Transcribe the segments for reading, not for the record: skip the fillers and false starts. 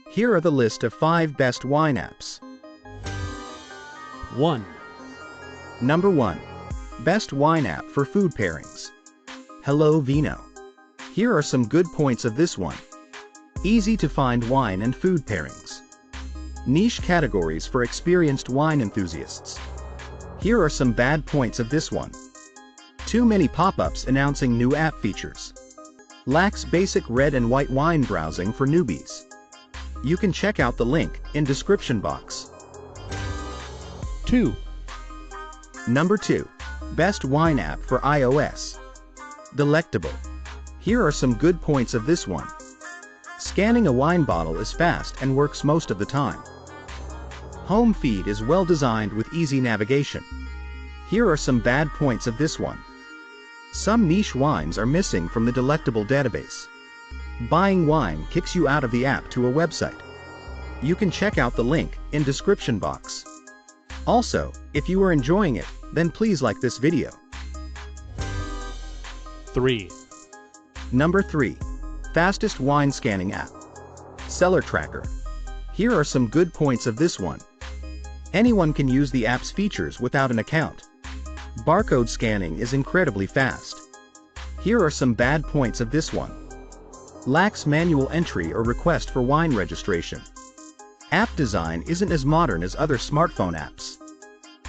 Here are the list of 5 best wine apps. 1. Number 1. Best wine app for food pairings. Hello Vino. Here are some good points of this one. Easy to find wine and food pairings. Niche categories for experienced wine enthusiasts. Here are some bad points of this one. Too many pop-ups announcing new app features. Lacks basic red and white wine browsing for newbies. You can check out the link in description box. 2. Number 2. Best wine app for iOS. Delectable. Here are some good points of this one. Scanning a wine bottle is fast and works most of the time. Home feed is well designed with easy navigation. Here are some bad points of this one. Some niche wines are missing from the Delectable database. Buying wine kicks you out of the app to a website. You can check out the link in description box. Also, if you are enjoying it, then please like this video. 3. Number 3. Fastest wine scanning app. CellarTracker. Here are some good points of this one. Anyone can use the app's features without an account. Barcode scanning is incredibly fast. Here are some bad points of this one. Lacks manual entry or request for wine registration. App design isn't as modern as other smartphone apps.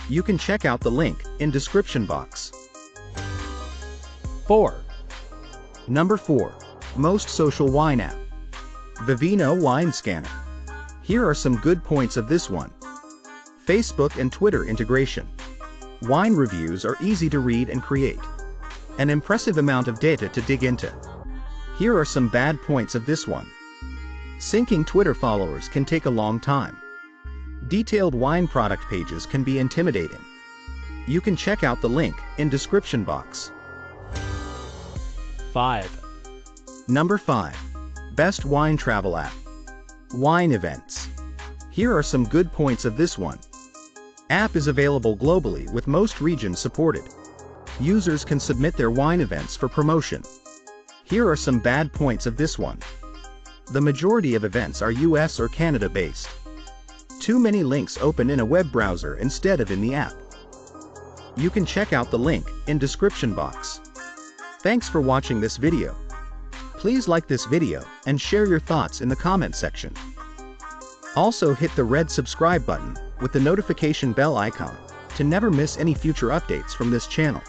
You can check out the link in description box. 4. Number 4. Most social wine app. Vivino wine scanner. Here are some good points of this one. Facebook and Twitter integration. Wine reviews are easy to read and create. An impressive amount of data to dig into. Here are some bad points of this one. Syncing Twitter followers can take a long time. Detailed wine product pages can be intimidating. You can check out the link in description box. 5. Number 5. Best wine travel app. Wine events. Here are some good points of this one. App is available globally with most regions supported. Users can submit their wine events for promotion. Here are some bad points of this one. The majority of events are US or Canada based. Too many links open in a web browser instead of in the app. You can check out the link in description box. Thanks for watching this video. Please like this video and share your thoughts in the comment section. Also hit the red subscribe button with the notification bell icon to never miss any future updates from this channel.